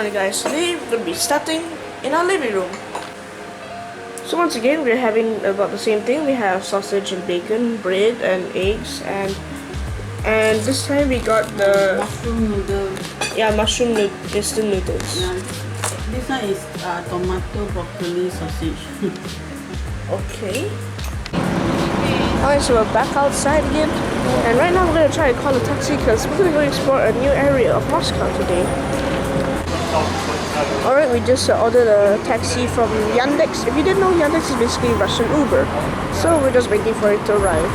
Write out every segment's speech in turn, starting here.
Alright guys, today we're going to be starting in our living room. So once again, we're having about the same thing. We have sausage and bacon, bread and eggs, and this time we got the mushroom noodles. Yeah, instant noodles. Yeah. This one is tomato broccoli sausage. Okay. Alright, so we're back outside again, and right now we're going to try to call a taxi because we're going to go explore a new area of Moscow today. Alright, we just ordered a taxi from Yandex. If you didn't know, Yandex is basically Russian Uber. So we're just waiting for it to arrive.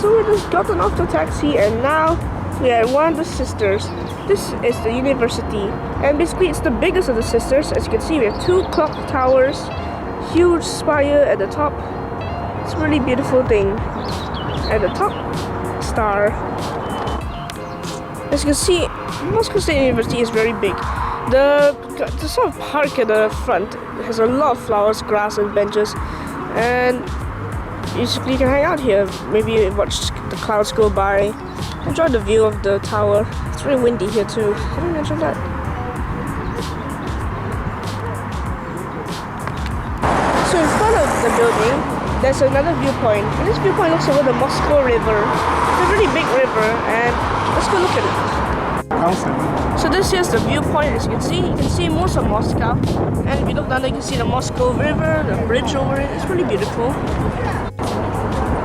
So we just gotten off the taxi and now we are at one of the sisters. This is the university, and basically it's the biggest of the sisters. As you can see, we have 2 clock towers, huge spire at the top. It's a really beautiful thing. At the top, star. As you can see, Moscow State University is very big. The sort of park at the front has a lot of flowers, grass and benches, and basically you can hang out here, maybe watch the clouds go by, enjoy the view of the tower. It's very windy here too, I didn't mention that. So in front of the building, there's another viewpoint, and this viewpoint looks over the Moscow River. It's a really big river, and let's go look at it. So this here's the viewpoint. As you can see most of Moscow, and if you look down there you can see the Moscow River, the bridge over it. It's really beautiful.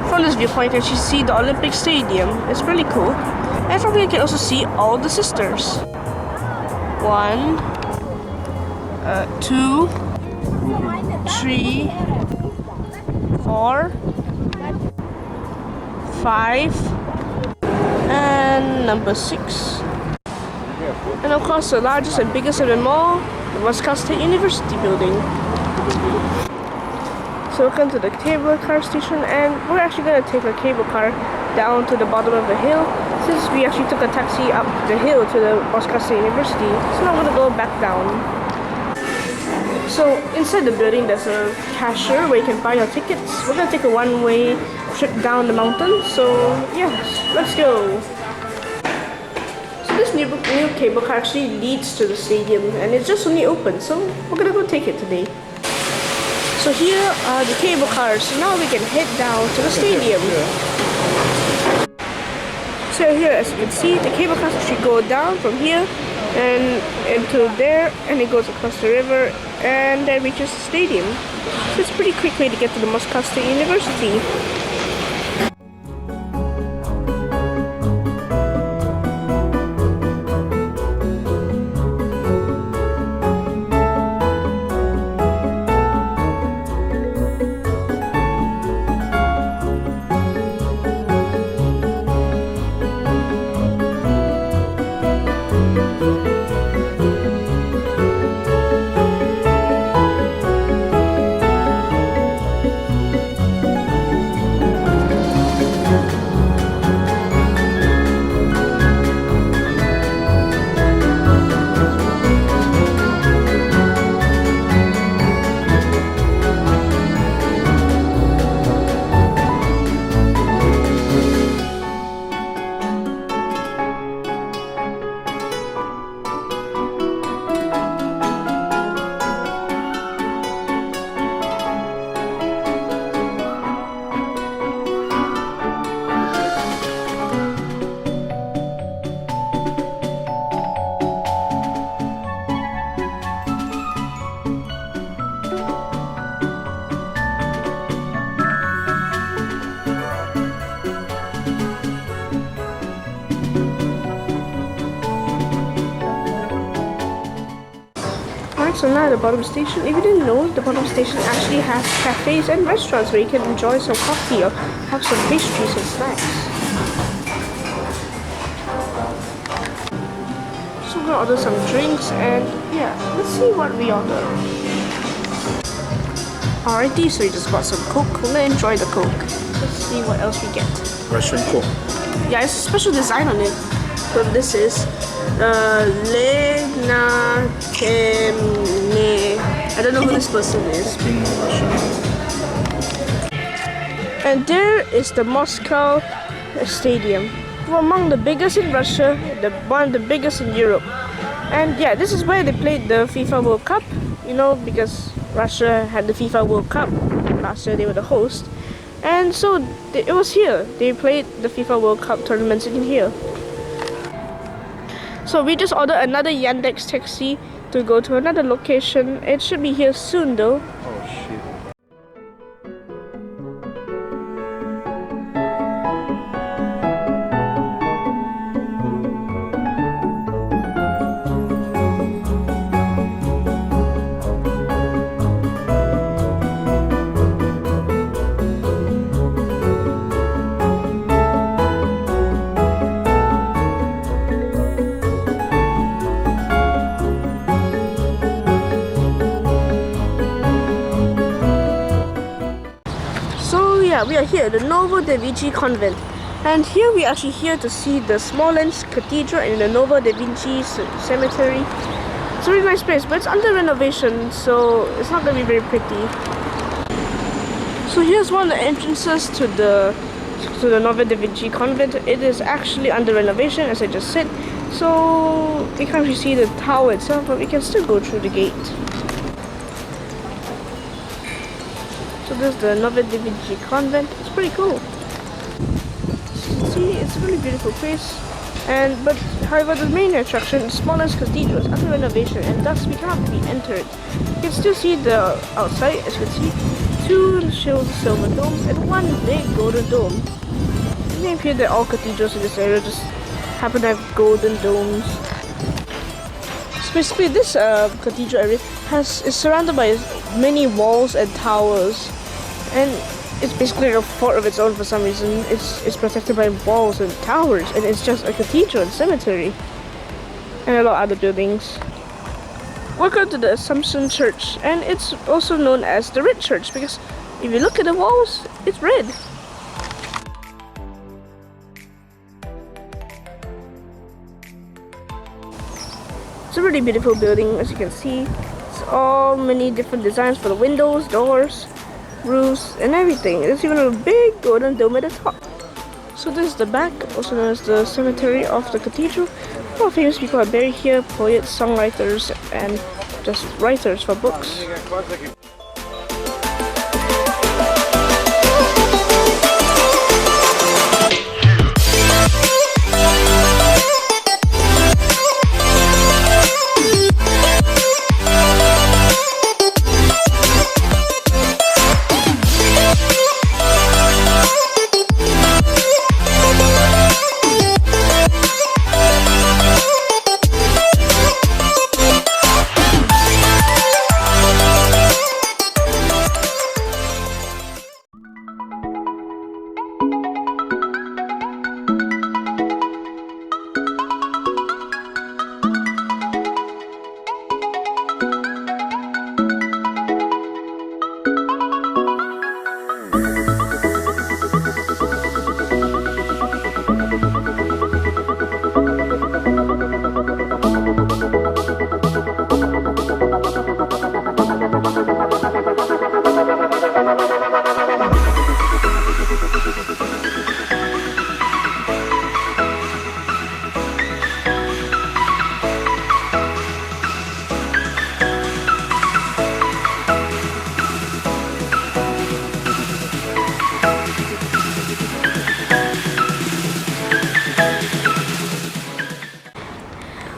From this viewpoint you can actually see the Olympic Stadium. It's really cool. And from here you can also see all the sisters. 1, 2, 3, 4, 5, and number 6. And of course the largest and biggest of them all, the Moscow State University building. So welcome to the cable car station, and we're actually going to take a cable car down to the bottom of the hill, since we actually took a taxi up the hill to the Moscow State University. So now we're going to go back down. So inside the building there's a cashier where you can buy your tickets. We're going to take a one-way trip down the mountain, so yes, let's go. So this new cable car actually leads to the stadium, and it's just only open, so we're going to go take it today. So here are the cable cars, so now we can head down to the stadium. So here, as you can see, the cable cars actually go down from here and into there, and it goes across the river and then reaches the stadium. So it's a pretty quick way to get to the Moscow State University. So now the bottom station, if you didn't know, the bottom station actually has cafes and restaurants where you can enjoy some coffee or have some pastries and snacks. So we're gonna order some drinks and yeah, let's see what we order. Alrighty, so we just got some Coke. We're gonna enjoy the Coke. Let's see what else we get. Russian Coke. Yeah, it's a special design on it. So this is Luzhniki. I don't know who this person is. In Russian. And there is the Moscow Stadium. Among the biggest in Russia, one of the biggest in Europe. And yeah, this is where they played the FIFA World Cup. You know, because Russia had the FIFA World Cup last year, they were the host. And so it was here. They played the FIFA World Cup tournaments in here. So we just ordered another Yandex taxi to go to another location. It should be here soon though. Oh shit. Yeah, we are here at the Novo-Da-Vinci Convent, and here we are actually here to see the Smolensk Cathedral and the Novo-Da-Vinci Cemetery. It's a really nice place, but it's under renovation, so it's not going to be very pretty. So here's one of the entrances to the Novo-Da-Vinci Convent. It is actually under renovation, as I just said, so we can't really see the tower itself, but we can still go through the gate. So this is the Novo-Da-Vinci Convent. It's pretty cool. See, it's a really beautiful place. But however, the main attraction, Smolensk Cathedral, is under renovation, and thus we cannot be entered. You can still see the outside, as you can see, 2 silver domes and 1 big golden dome. It may appear that all cathedrals in this area just happen to have golden domes. So basically, this cathedral area is surrounded by many walls and towers, and it's basically a fort of its own for some reason. It's protected by walls and towers, and it's just a cathedral and cemetery and a lot of other buildings. Welcome to the Assumption Church, and it's also known as the Red Church because if you look at the walls, it's red. It's a really beautiful building, as you can see. It's all many different designs for the windows, doors, roofs, and everything. There's even a big golden dome at the top. So this is the back, also known as the cemetery of the cathedral. A lot of famous people are buried here, poets, songwriters, and just writers for books.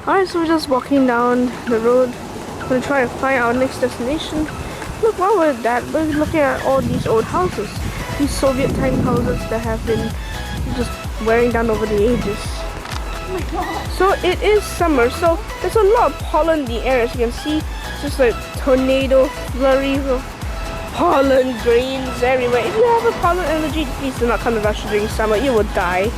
Alright, so we're just walking down the road. We're gonna try to find our next destination. Look, while we're at that, we're looking at all these old houses. These Soviet time houses that have been just wearing down over the ages. Oh my God. So it is summer, so there's a lot of pollen in the air, as you can see. Just like tornado flurries of pollen grains everywhere. If you have a pollen allergy, please do not come to Russia during summer. You will die.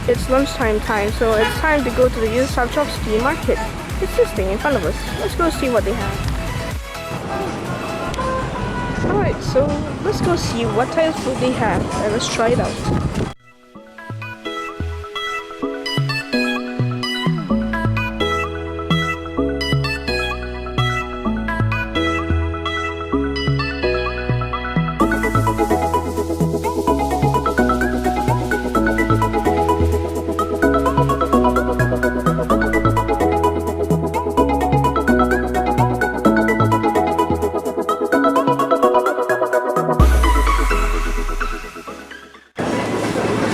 It's lunchtime time, so it's time to go to the Luzhniki market. It's this thing in front of us. Let's go see what they have. Alright, so let's go see what type of food they have and let's try it out.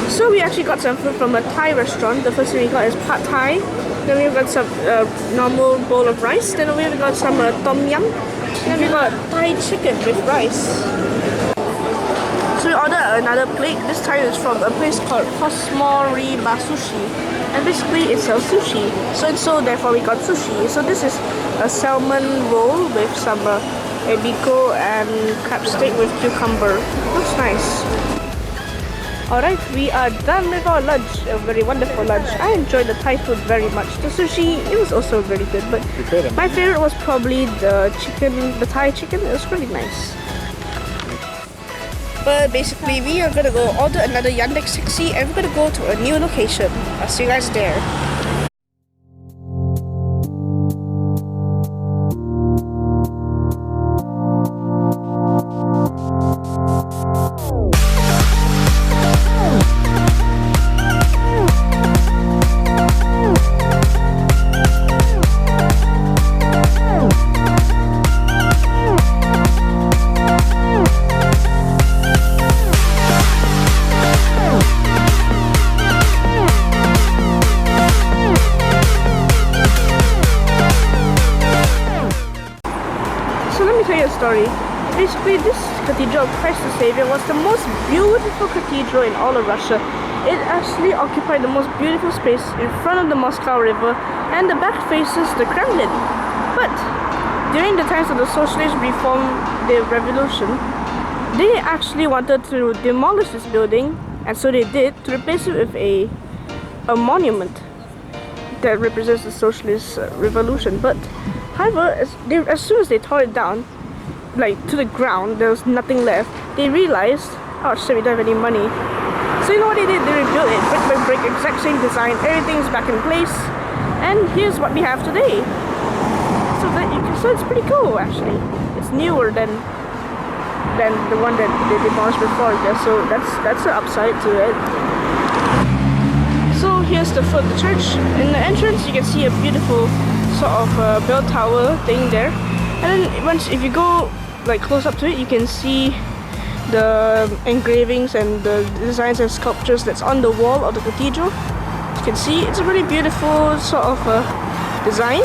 So we actually got some food from a Thai restaurant. The first thing we got is pad Thai. Then we got some normal bowl of rice. Then we got some tom yum. Then we got Thai chicken with rice. So we ordered another plate. This time it's from a place called Cosmori Sushi. And basically it sells sushi. So therefore we got sushi. So this is a salmon roll with some ebiko and crab steak with cucumber. Looks nice. Alright, we are done with our lunch, a very wonderful lunch. I enjoyed the Thai food very much. The sushi, it was also very good, but my favorite was probably the chicken, the Thai chicken. It was really nice. But basically, we are gonna go order another Yandex Taxi and we're gonna go to a new location. I'll see you guys there. Story. Basically, this Cathedral of Christ the Saviour was the most beautiful cathedral in all of Russia. It actually occupied the most beautiful space in front of the Moscow River, and the back faces the Kremlin. But during the times of the socialist reform, the revolution, they actually wanted to demolish this building, and so they did, to replace it with a monument that represents the socialist revolution. But however, as soon as they tore it down, like to the ground, there was nothing left. They realized, oh shit, we don't have any money. So you know what they did? They rebuilt it brick by brick, exact same design, everything's back in place, and here's what we have today. So it's pretty cool actually. It's newer than the one that they demolished before, I guess. So that's an upside to it. So here's the front of the church. In the entrance, you can see a beautiful sort of bell tower thing there. And then if you go like close up to it, you can see the engravings and the designs and sculptures that's on the wall of the cathedral. You can see it's a really beautiful sort of design.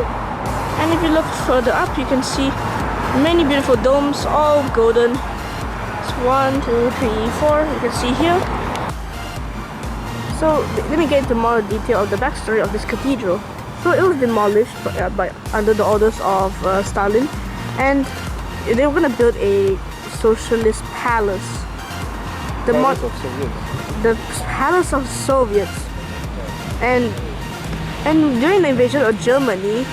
And if you look further up, you can see many beautiful domes, all golden. It's 1, 2, 3, 4. You can see here. So let me get into more detail of the backstory of this cathedral. So it was demolished under the orders of Stalin, and they were going to build a socialist palace. The Palace of Soviets. And during the invasion of Germany,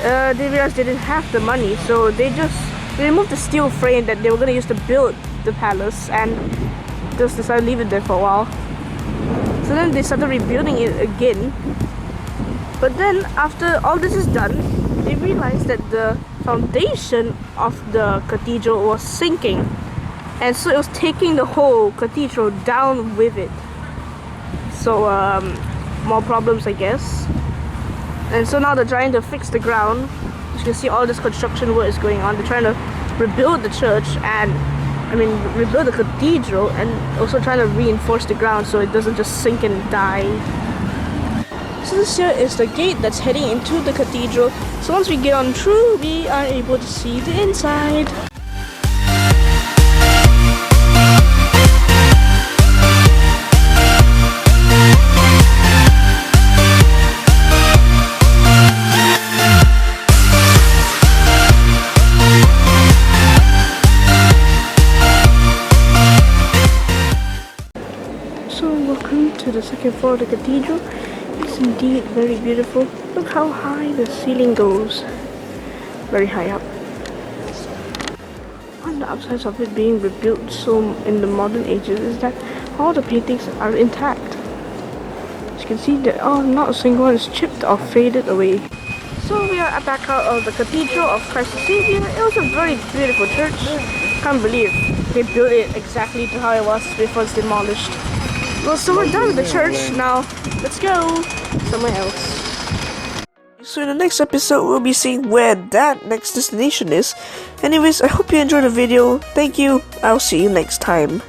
they realized they didn't have the money, so they removed the steel frame that they were going to use to build the palace, and just decided to leave it there for a while. So then they started rebuilding it again. But then after all this is done, they realized that the foundation of the cathedral was sinking, and so it was taking the whole cathedral down with it. So more problems, I guess. And so now they're trying to fix the ground. As you can see, all this construction work is going on. They're trying to rebuild the church and rebuild the cathedral, and also trying to reinforce the ground so it doesn't just sink and die. So this here is the gate that's heading into the cathedral. So once we get on through, we are able to see the inside. the second floor of the cathedral. It's indeed very beautiful. Look how high the ceiling goes. Very high up. On the upsides of it being rebuilt so in the modern ages is that all the paintings are intact. As you can see, not a single one is chipped or faded away. So we are back out of the Cathedral of Christ the Saviour. It was a very beautiful church. Can't believe they built it exactly to how it was before it's demolished. Well, so we're done with the church now. Let's go somewhere else. So in the next episode, we'll be seeing where that next destination is. Anyways, I hope you enjoyed the video. Thank you. I'll see you next time.